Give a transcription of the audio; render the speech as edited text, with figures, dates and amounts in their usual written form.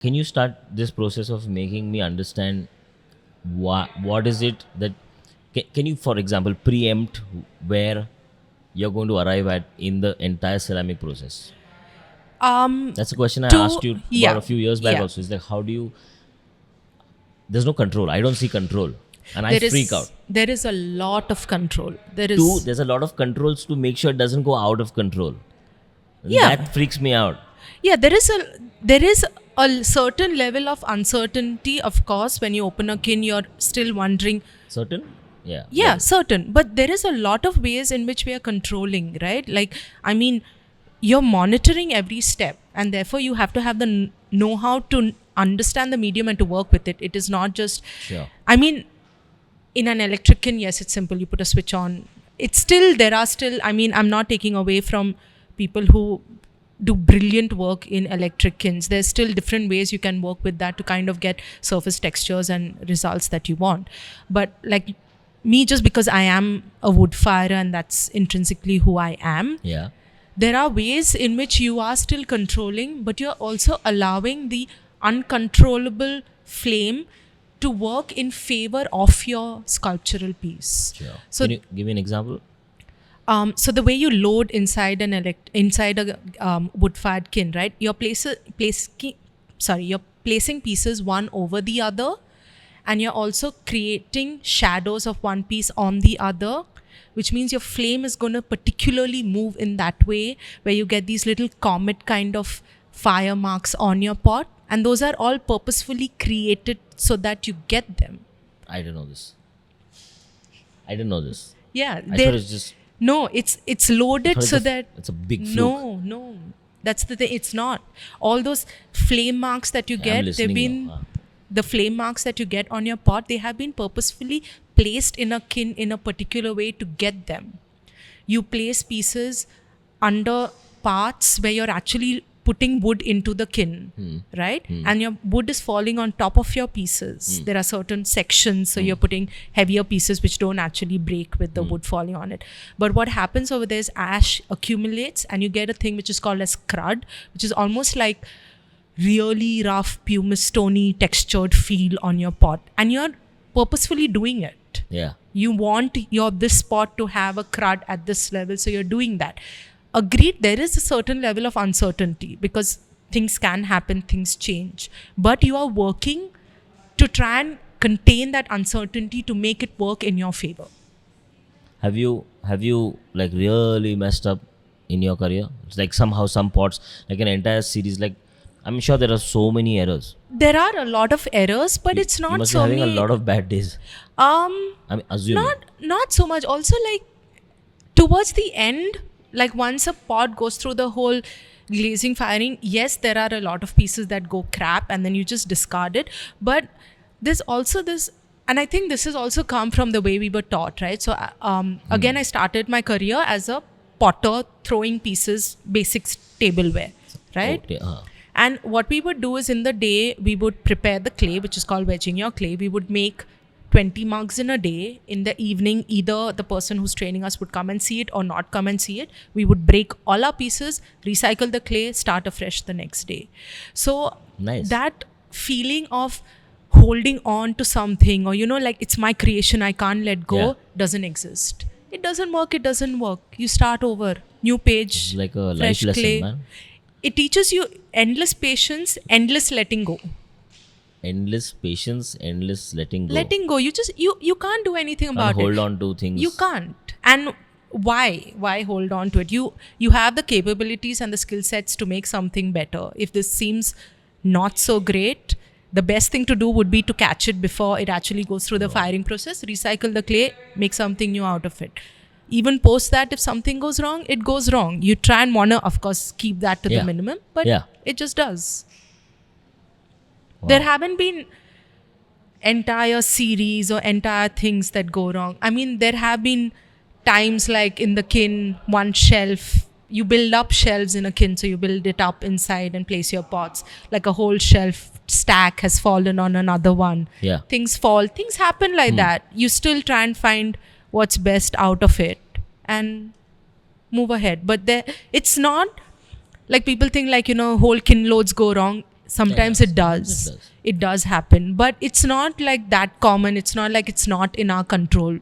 Can you start this process of making me understand what is it that can you, for example, preempt where you're going to arrive at in the entire ceramic process? Um, That's a question I to asked you about yeah, a few years back yeah. also. It's like, how do you, there's no control. I don't see control and I There freak out. is a lot of control. There Two, is there's a lot of controls to make sure it doesn't go out of control. And yeah, that freaks me out. yeah. There is a certain level of uncertainty. Of course, when you open a kin, you're still wondering. Certain? Yeah, Yeah, well, certain. But there is a lot of ways in which we are controlling, right? Like, I mean, you're monitoring every step, and therefore you have to have the know-how to understand the medium and to work with it. It is not just, sure. I mean, in an electric kin, yes, it's simple. You put a switch on. It's still, there are still, I mean, I'm not taking away from people who do brilliant work in electric kins. There's still different ways you can work with that to kind of get surface textures and results that you want. But like me, just because I am a wood firer and that's intrinsically who I am, Yeah. there are ways in which you are still controlling, but you're also allowing the uncontrollable flame to work in favor of your sculptural piece. Sure. So, Can you give me an example? so the way you load inside inside a wood-fired kin, right? You're placing pieces one over the other, and you're also creating shadows of one piece on the other, which means your flame is going to particularly move in that way, where you get these little comet kind of fire marks on your pot, and those are all purposefully created so that you get them. I didn't know this. I didn't know this. Yeah, I thought it's just, no, it's loaded so that it's a big fluke. no, that's the thing. It's not. All those flame marks that you I'm get, they've listening been now. the flame marks that you get on your pot. They have been purposefully placed in a kin in a particular way to get them. You place pieces under parts where you're actually putting wood into the kin, right? And your wood is falling on top of your pieces. There are certain sections, so you're putting heavier pieces which don't actually break with the wood falling on it. But what happens over there is ash accumulates, and you get a thing which is called as crud, which is almost like really rough, pumice, stony, textured feel on your pot, and you're purposefully doing it. Yeah. You want your this pot to have a crud at this level, so you're doing that. Agreed, there is a certain level of uncertainty because things can happen, things change, but you are working to try and contain that uncertainty to make it work in your favor. Have you like really messed up in your career? It's like somehow some pots, like an entire series, like I'm sure there are so many errors. There are a lot of errors, but it's You not must so be having many. a lot of bad days. Um, I'm assuming. not so much. Also, like towards the end, like once a pot goes through the whole glazing firing, yes, there are a lot of pieces that go crap, and then you just discard it. But there's also this, and I think this has also come from the way we were taught, right? So again, I started my career as a potter, throwing pieces, basics tableware, right? Okay. And what we would do is in the day, we would prepare the clay, which is called wedging your clay. We would make 20 mugs in a day. In the evening, either the person who's training us would come and see it or not come and see it. We would break all our pieces, recycle the clay, start afresh the next day. So Nice. that feeling of holding on to something, or like it's my creation, I can't let go, Yeah. doesn't exist. It doesn't work. You start over, new page, It's like a life fresh lesson, clay. man. It teaches you endless patience, endless letting go. Endless patience, endless letting go. Letting go. You just you can't do anything Can't about hold it. on to things. You can't. And why hold on to it? You have the capabilities and the skill sets to make something better. If this seems not so great, the best thing to do would be to catch it before it actually goes through the firing process, recycle the clay, make something new out of it. Even post that, if something goes wrong, it goes wrong. You try and wanna, of course, keep that to the Yeah. minimum, but Yeah. it just does. Wow. There haven't been entire series or entire things that go wrong. I mean, there have been times like in the kin, one shelf, you build up shelves in a kin, so you build it up inside and place your pots. Like a whole shelf stack has fallen on another one. Yeah. Things fall, things happen like that. You still try and find what's best out of it and move ahead. But it's not like people think like, whole kin loads go wrong. Sometimes Yeah, it sometimes it does. does. It does happen, but it's not like that common. It's not like it's not in our control.